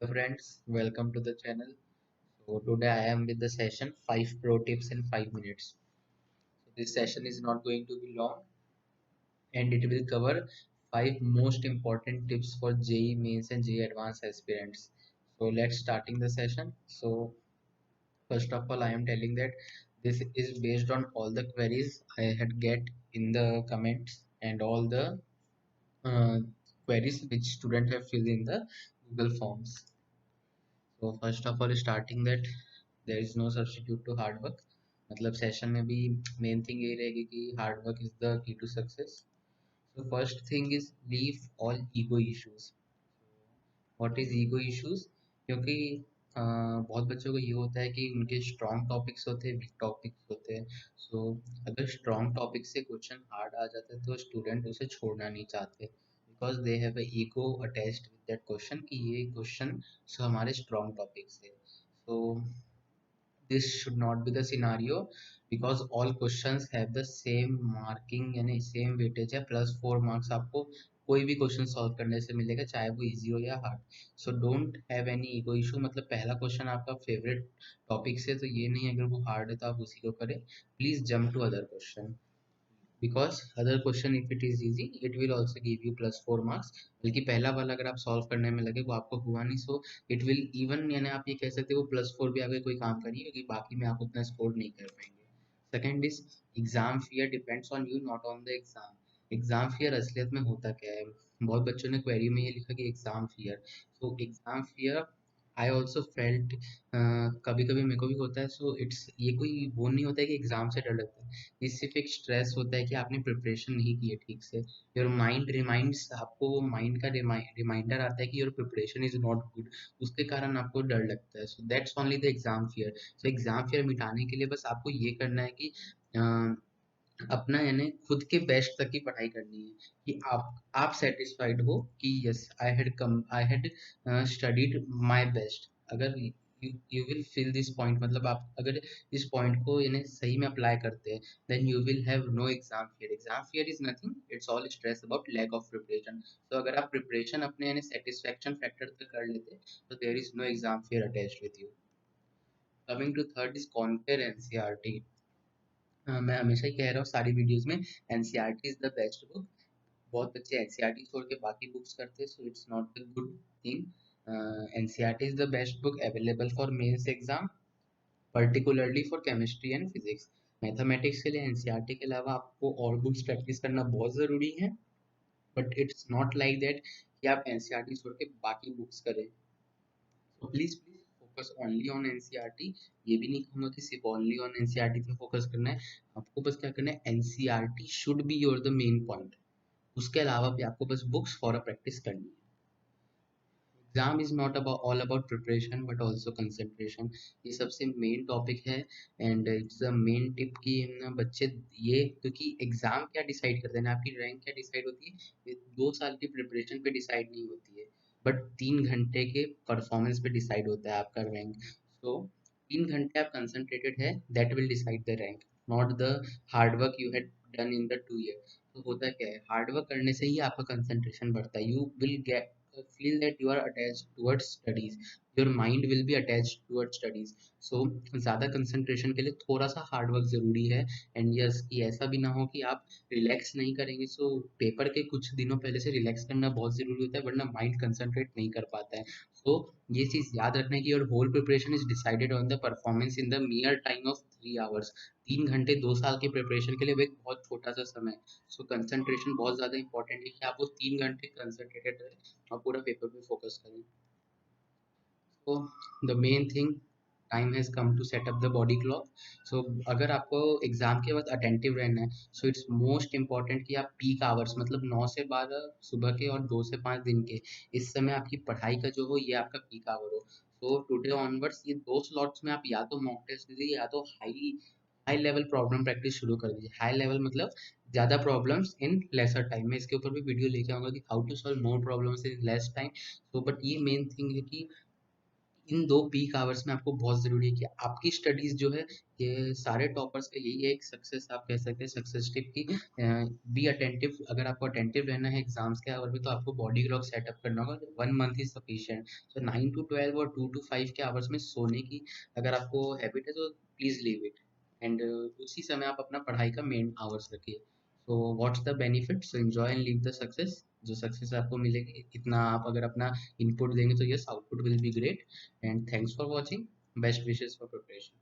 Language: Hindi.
Hello friends, welcome to the channel. So today I am with the session 5 pro tips in 5 minutes. So this session is not going to be long and it will cover 5 most important tips for JEE mains and JEE advanced aspirants. So let's starting the session. So first of all I am telling that this is based on all the queries I had get in the comments and all the uh, queries which students have filled in the Google Forms. So first of all starting that there is no substitute to hard work मतलब सेशन में भी मेन थिंग यही रहेगी कि hard work is the key to success so first thing is leave all ego issues what is ego issues क्योंकि बहुत बच्चों को ये होता है कि उनके स्ट्रॉन्ग टॉपिक्स होते हैं वीक टॉपिक्स होते हैं सो अगर स्ट्रॉन्ग टॉपिक से क्वेश्चन हार्ड आ जाता है तो स्टूडेंट उसे छोड़ना नहीं चाहते because they have a ego attached with that question कि ये क्वेश्चन हमारे स्ट्रॉन्ग टॉपिक से सो this should not be the scenario because all questions have the same marking यानी same weightage है +4 marks आपको कोई भी क्वेश्चन सॉल्व करने से मिलेगा चाहे वो इजी हो या hard so don't have any ego issue मतलब पहला क्वेश्चन आपका फेवरेट टॉपिक से तो ये नहीं है अगर वो हार्ड है तो आप उसी को करें please jump to other question because other question if it is easy it will also give you +4 marks बल्कि पहला वाला अगर आप सॉल्व करने में लगे वो आपको हुआ नहीं सो इट विल इवन यानी आप ये कह सकते हो +4 भी आगे कोई काम करिए क्योंकि बाकी में आप उतना स्कोर नहीं कर पाएंगे second is exam fear depends on you not on the exam fear असलियत में होता क्या है बहुत बच्चों ने क्वेरी में ये लिखा कि exam fear so exam fear I also felt कभी कभी मेरे को भी होता है सो इट्स ये कोई वो नहीं होता है कि एग्जाम से डर लगता है ये सिर्फ एक स्ट्रेस होता है कि आपने प्रिपरेशन नहीं की है ठीक से योर माइंड रिमाइंड्स आपको वो माइंड का रिमाइंडर आता है कि your preparation is not good उसके कारण आपको डर लगता है so that's only the exam fear so exam fear मिटाने के लिए बस आपको ये करना है कि अपना यानी खुद के बेस्ट तक की पढ़ाई करनी है कि आप सेटिस्फाइड हो कि yes I had studied my best अगर you will feel this point मतलब आप अगर इस पॉइंट को यानी सही में अप्लाई करते हैं then you will have no exam fear is nothing it's all stress about lack of preparation तो अगर आप प्रिपरेशन अपने यानी सेटिस्फेक्शन फैक्टर तक कर लेते तो there is no exam fear attached with you coming to third is conquer NCERT मैं हमेशा ही कह रहा हूँ सारी वीडियोस में NCERT is the best book बहुत बच्चे एनसीईआरटी छोड़ के बाकी बुक्स करते हैं so it's not a good thing NCERT is the best book available for mains exam particularly for chemistry and physics mathematics के लिए एनसीईआरटी के अलावा आपको और बुक्स प्रैक्टिस करना बहुत ज़रूरी है but it's not like that कि आप एनसीईआरटी छोड़ के बाकी बुक्स करें तो please please focus only on NCERT ये भी नहीं कहूंगा कि सिर्फ ओनली ऑन एनसीईआरटी पे फोकस करना है आपको बस क्या करना है NCERT should be your the main point उसके अलावा भी आपको बस बुक्स फॉर अ प्रैक्टिस करनी है exam is not about all about preparation but also concentration ये सबसे मेन टॉपिक है and it's the main tip कि ना बच्चे ये क्योंकि एग्जाम क्या डिसाइड करते हैं ना आपकी रैंक क्या डिसाइड होती है ये 2 साल की प्रिपरेशन पे डिसाइड नहीं होती है बट 3 घंटे के परफॉर्मेंस पे डिसाइड होता है आपका रैंक सो 3 घंटे आप कंसंट्रेटेड है that will decide the rank not the hard work you had done in the 2 year तो होता क्या है हार्ड वर्क करने से ही आपका कंसंट्रेशन बढ़ता है you will get feel that you are attached towards studies your mind will be attached towards studies so ज़्यादा कंसंट्रेशन के लिए थोड़ा सा हार्ड वर्क ज़रूरी है एंड यस कि ऐसा भी ना हो कि आप रिलैक्स नहीं करेंगे सो पेपर के कुछ दिनों पहले से रिलैक्स करना बहुत ज़रूरी होता है वरना माइंड कंसंट्रेट नहीं कर पाता है सो ये चीज़ याद रखना है कि your whole preparation is decided on the performance in the mere time of 3 hours 3 घंटे 2 साल की प्रिपरेशन के लिए वो एक बहुत छोटा सा समय है सो कंसंट्रेशन बहुत ज़्यादा इंपॉर्टेंट है कि आप वो 3 घंटे कंसंट्रेटेड रहे और पूरा पेपर पे फोकस करें तो the main thing time has come to set up the body clock so अगर आपको एग्जाम के बाद अटेंटिव रहना है सो इट्स मोस्ट इम्पॉर्टेंट कि आप पीक आवर्स मतलब 9 से 12 सुबह के और 2 से 5 दिन के इस समय आपकी पढ़ाई का जो हो ये आपका पीक आवर हो सो टुडे ऑनवर्ड्स ये 2 स्लॉट्स में आप या तो मॉक टेस्ट दीजिए या तो high high level problem practice शुरू कर दीजिए हाई लेवल मतलब ज़्यादा प्रॉब्लम्स इन लेसर टाइम में इसके ऊपर भी वीडियो लेके आऊँगा कि how to solve more problems in less time तो बट ये मेन थिंग है कि इन 2 पीक आवर्स में आपको बहुत ज़रूरी है कि आपकी स्टडीज़ जो है, ये सारे टॉपर्स का यही एक सक्सेस आप कह सकते हैं, सक्सेस टिप की बी अटेंटिव। अगर आपको अटेंटिव रहना है एग्जाम्स के आवर में, तो आपको बॉडी क्लॉक सेटअप करना होगा। 1 month is sufficient. So 9 to 12 और 2 to 5 के आवर्स में सोने की अगर आपको हैबिट है तो प्लीज़ लीव इट, एंड उसी समय आप अपना पढ़ाई का मेन आवर्स रखिए। So what's the benefit, so enjoy and leave the success. जो सक्सेस आपको मिलेगी, इतना आप अगर अपना इनपुट देंगे तो yes, output will be great. And thanks for watching. Best wishes for preparation.